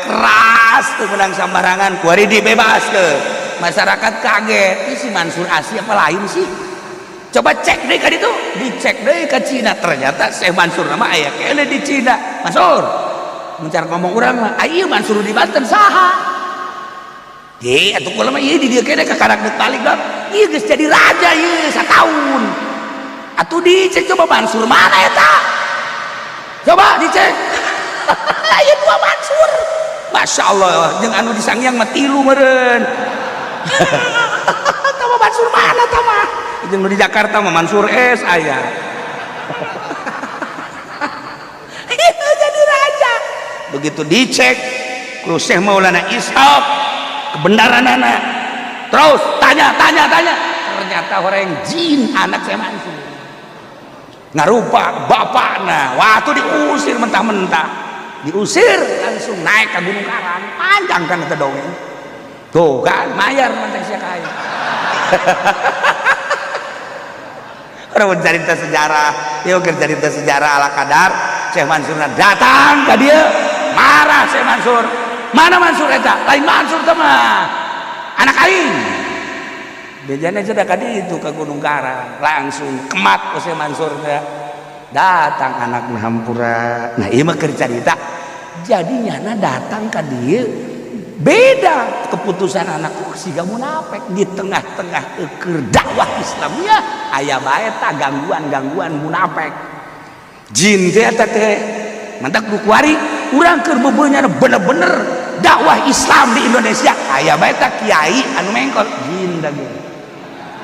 keras tuh menang sambarangan kuari dibebaskeun masyarakat kaget ini si Mansur asli apa lain sih coba cek deh ka ditu dicek deh ke Cina ternyata Syekh Mansur nama aya kene di Cina. Mansur mencar ngomong urang mah ieu Mansur di Banten saha di atuh kula mah ieu di dieu kene ka karak deuk balik dong ieu geus jadi raja ieu sataun atuh dicek coba Mansur mana eta coba dicek aya dua Mansur. Masya Allah jeung anu disangyang mah tilu meureun. Tama Mansur mana tama jeung nu di Jakarta mah Mansur S aya. Jadi raja begitu dicek ku Syekh Maulana Ishaq kebenaranana terus tanya ternyata orang jin anak Syekh Mansur ngarupa bapakna waktu diusir mentah-mentah diusir langsung naik ke Gunung Karang panjang kan itu dongeng tuh kan mayar mantek sia kaya orang cerita sejarah yuk cerita sejarah ala kadar Syekh Mansur datang ke dia, marah Syekh Mansur. Mana Mansur eta? Lain Mansur mah anak aing. Bejana aja ka ditu ke Gunung Karang, langsung kemat ke Syekh Mansur teh. Datang anak hampura. Nah, ieu mah keur carita. Jadi nyana datang ka dieu beda keputusan anak siga munafik di tengah-tengah keur dakwah Islamnya aya bae ta gangguan-gangguan munafik. Jin teh eta teh mantak kuari urang keur bebeulnya bener-bener dakwah Islam di Indonesia aya bae ta kiai anu mengkol jin dage.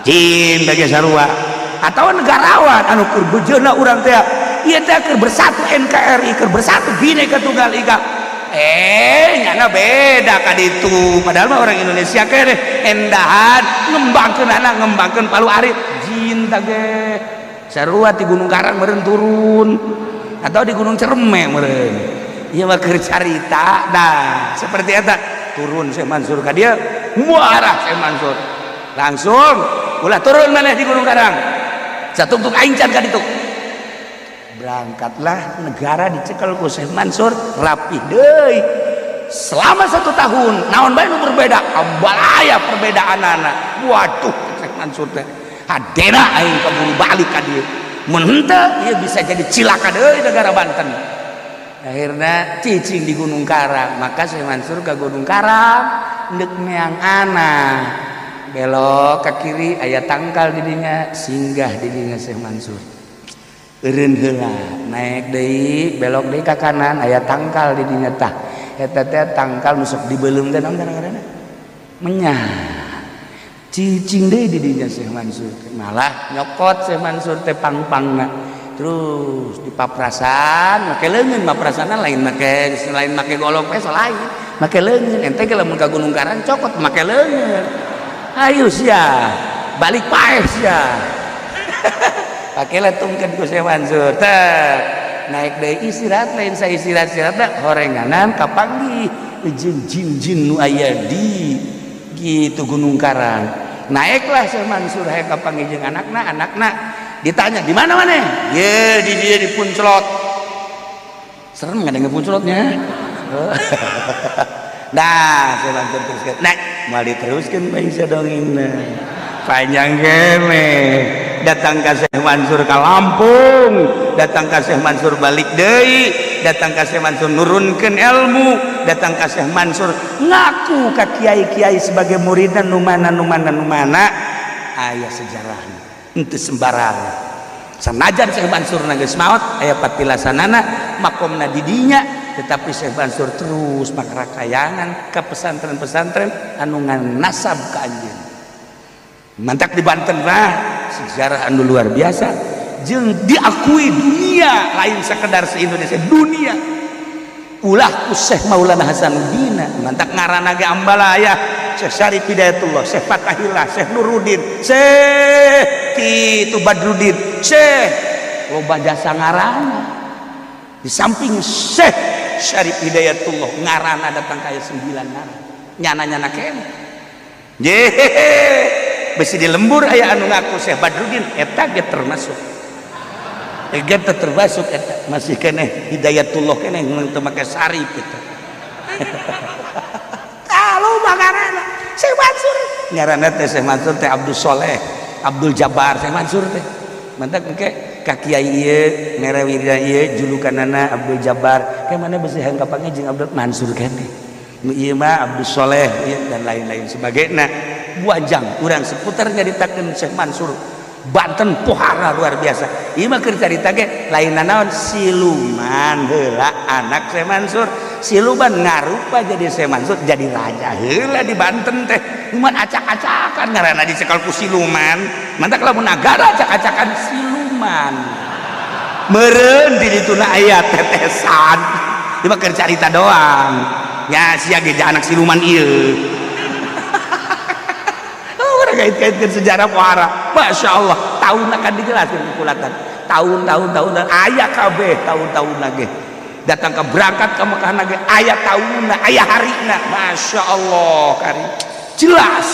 Jin dage sarua atau negarawan anu keur bejeuna urang teh ieu teh keur bersatu NKRI keur bersatu Bhinneka Tunggal Ika. Nyana beda ka ditu padahal mah orang Indonesia kere endahan ngembangkeun anak ngembangkeun Palu Arit jin tage sarua di Gunung Karang meureun turun atau di Gunung Cereme meureun ieu mah keur carita. Nah seperti eta turun Syekh Mansur ka dieu muarah Syekh Mansur langsung ulah turun maneh di Gunung Karang satungtung aing can ka ditu. Berangkatlah negara dicekel ku Syekh Mansur rapih deui selama 1 tahun. Naon bae nu berbeda ambalaya perbedaan anak. Waduh Syekh Mansur teh hadena aing kaburu balik ka dieu mun henteu ieu bisa jadi cilaka deui negara Banten. Akhirna cicing di Gunung Karang maka Syekh Mansur ka Gunung Karang neuk meang anak belok ke kiri aya tangkal di dinya singgah di dinya Syekh Mansur. Eureun heula naik deui belok deui ka kanan aya tangkal di dinya tah eta teh tangkal nu sok dibeuleum teh naon gara-garana menyah cicing deui di dinya Syekh Mansur malah nyokot Syekh Mansur teh pang-pangna terus di paprasan make leungeun paprasana lain make golok we lain make leungeun ente ge lamun ka Gunung Karang cokot make leungeun ayo sia balik paeh sia pakai letungkeun ku Syekh Mansur teh naik deui istirahat lain sa istirahat horenganan kapanggih jeung jin-jin nu aya di gitu Gunung Karang. Naiklah Syekh Mansur hayang kapanggih jeung anakna ditanya di mana maneh? Ye di dieu di Punclot. Serem ngadenge Punclotnya. Nah, Syekh Mansur teruskeun. Nah, moal diteruskeun bae sadongengna. Panjang kene datang ke Syekh Mansur ke Lampung datang ke Syekh Mansur balik deui datang ke Syekh Mansur nurunkeun ilmu datang ke Syekh Mansur ngaku ka kiai-kiai sebagai muridna nu mana aya sejarahna henteu sembarangan sanajan Syekh Mansur geus maot aya patilasanana makomna di dinya tetapi Syekh Mansur terus makarakayangan ke pesantren-pesantren anu nganasab ka anjeun. Mantak di Banten mah sejarah anu luar biasa jeung diakui dunia lain sekedar se-Indonesia dunia ulah ku Syekh Maulana Hasanuddin mantak ngaranna ge ambalaya Syekh Syarif Hidayatullah Syekh Fatahillah Syekh Nuruddin Syekh kitu Badruddin Syekh loba jasa ngaranna di samping Syekh Syarif Hidayatullah ngaranna datang kaya 9 ngaran nyana-nyana kene besi di lembur aya anu ngaku Syekh Badruddin eta ge termasuk eta masih keneh Hidayatullah keneh teu make sarif eta kalau bagarana Syekh Mansur ngaranna teh Syekh Mansur teh Abdul Soleh Abdul Jabbar Syekh Mansur teh mantak engke ka kiai ieu merewira ieu julukanana Abdul Jabbar ke mana besi hayang kapanggih jeung Abdul Mansur keneh nu ieu mah Abdul Soleh dan lain-lain sebagainya buajang urang seputar nyaritakeun Syekh Mansur Banten pohara luar biasa ieu mah keur carita ge lainna naon siluman heula anak Syekh Mansur siluman ngarupa jadi Syekh Mansur jadi raja heula di Banten teh cuman acak-acakan ngaranna dicekel ku siluman mantak lamun nagara acak-acakan siluman meureun di dituna aya tetesan ieu mah keur carita doang nya sia ge anak siluman ieu kait-kaitkan sejarah pohara Masya Allah tahun akan dijelaskan kulatan tahun ayah kabeh tahun lagi datang ke berangkat ke Mekah lagi ayah tahunna ayah harina Masya Allah kari jelas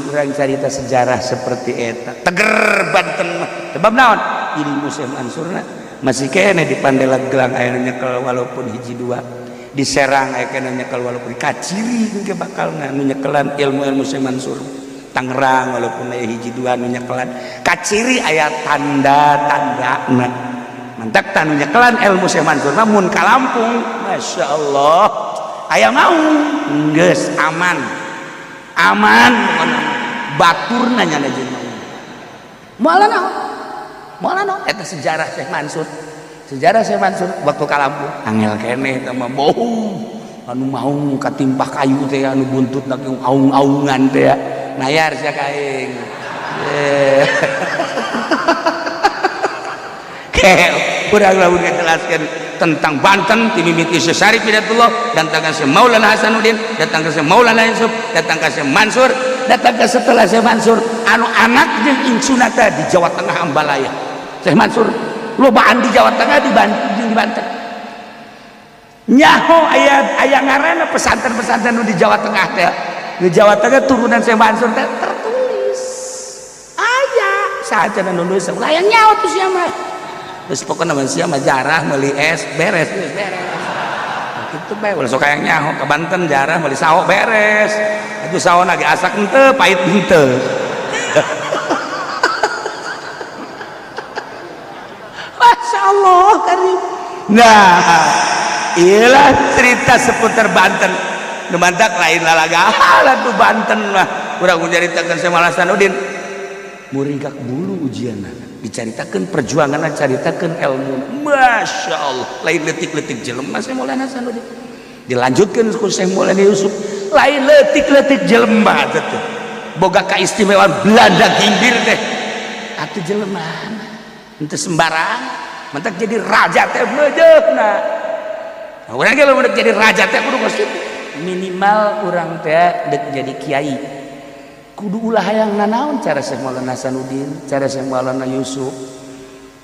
orang cerita sejarah seperti eta teger Banten sebab naon ilmu Syekh Mansurna masih kene di Pandeglang aya nyekel walaupun hiji dua, di Serang aya kene nyekel walaupun kaciri ge bakal nu nyekelan ilmu Syekh Mansur. Tangerang walaupun aya hiji dua nu nyekelan kaciri aya tanda-tandana. Mantap tanu nyekelan ilmu Syekh Mansur mah mun ka Lampung masyaallah aya mau geus aman baturna nya jeung moal naon eta sejarah Syekh Mansur waktu ka Lampung angel keneh eta mah bau anu mau katimpah kayu teh anu buntutna aung-aungan teh nayar sia kaing kurang lamun ngajelaskeun tentang Banten ti mimiti Syekh Syarif Hidayatullah, datang ka Syekh Maulana Hasanuddin, datang ka Syekh Maulana Yusuf, datang ka Syekh Mansur, datang ka setelah Syekh Mansur anu anak jeung insuna teh di Jawa Tengah Ambalaya. Syekh Mansur lobaan di Jawa Tengah di Banten. Nyaho aya ngaranna pesantren-pesantren di Jawa Tengah teh. Di Jawa Tengah turunan Syekh Mansur teh tertulis. Aya saja nulis layang nyaho tuh sia mah. Terus pokoknya manusia mah jarah meuli es beres. Gitu bae ulah sok aya nyaho ka Banten jarah meuli sawo beres. Atuh saona ge asak henteu pahit henteu. Masyaallah karim. Nah, iyalah cerita seputar Banten. Nu mantak lain lalagahan tuh Banten mah. Urang nyaritakeun Syekh Hasanuddin muringkak bulu ujianna. Dicaritakeun perjuangan, caritakeun ilmu. Masya Allah, lain letik-letik jelema Syekh Maulana Hasanuddin. Dilanjutkeun ku Syekh Maulana Yusuf, lain letik-letik jelema teh. Boga kaistimewaan Belanda gimbir teh. Atuh jelema henteu sembarang, mentak jadi raja teh beujeuhna. Nah, urang ge lamun jadi raja teh kudu minimal urang teh deuk jadi kiai. Kudu ulah hayang nanaon cara Syekh Maulana Hasanuddin, cara Syekh Maulana Yusuf.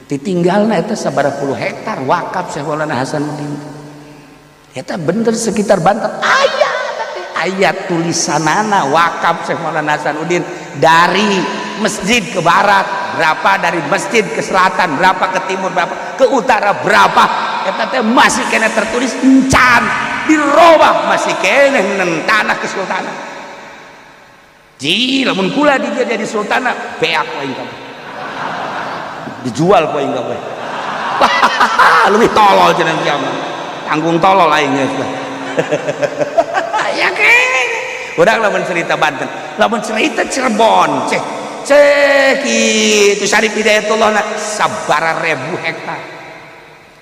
Ditinggalna eta sabaraha puluh hektar wakaf Syekh Maulana Hasanuddin. Eta bener sekitar Banten ayat tulisanana wakaf Syekh Maulana Hasanuddin dari masjid ke barat berapa, dari masjid ke selatan berapa, ke timur berapa, ke utara berapa. Eta teh masih kena tertulis encan dirobah masih kena tanah kesultanan. Ji, lamun kula dia jadi sultana, beak wae engkau. Dijual wae engkau. Lebih tolol cenah kiamat. Tanggung tolol aing geus. Ya kene. Urang lamun cerita Banten, lamun cerita Cirebon, cek kitu Syarif Hidayatullah sabaraha ribu hektar.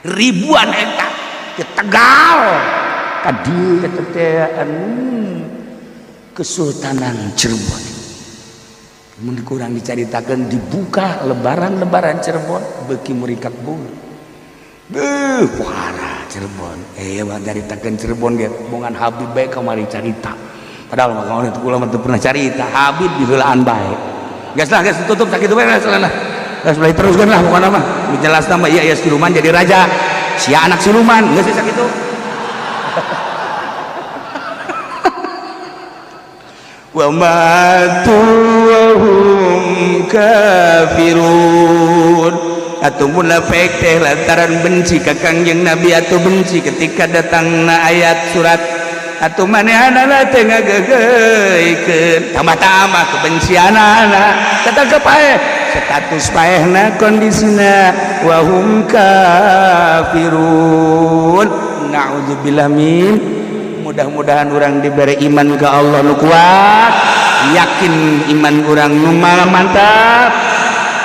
Ribuan hektar ke Tegal. Kadi eta teh Kesultanan Cirebon. Mun kurang dicaritakeun dibuka lebaran Cirebon beuki muringkak bulu. Parah Cirebon. Mah caritakeun Cirebon ge bongan Habib bae kamari carita. Padahal mah kawan itu kula mah teu pernah carita. Habib di heulaan bae. Geus lah, geus tutup sakitu bae salahna. Geus mulai teruskeun lah pokona mah. Dijelasna mah iya siluman jadi raja. Sia anak siluman, geus sakitu. Wa matu wa hum kafirun. Atuh munafik teh lantaran benci ka Kangjeng Nabi atuh benci ketika datangna ayat surat atuh manehna teh ngagegeuykeun tambah-tambah kebencianana kata kepae status paehna kondisina wa hum kafirun. Naudzubillah min. Mudah-mudahan orang diberi iman ke Allah nu kuat, yakin iman orang nu mantap,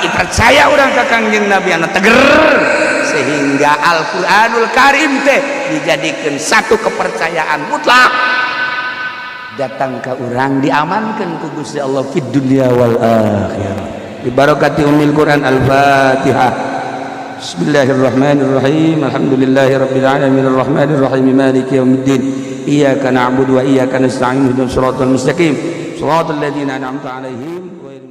percaya orang ke Kangjeng Nabi anu teger sehingga Al-Qur'anul Karim teh dijadikan satu kepercayaan mutlak datang ke orang diamankan ku Gusti Allah fid dunya wal akhirah. Bi barakati ummil Quran Al-Fatihah. Bismillahirrahmanirrahim. Alhamdulillahirabbil alamin arrahmanir rahim maliki yaumiddin. Iyyaka na'budu wa iyyaka nasta'in ihdinas siratal mustaqim. Shiratal ladzina an'amta 'alaihim ghairil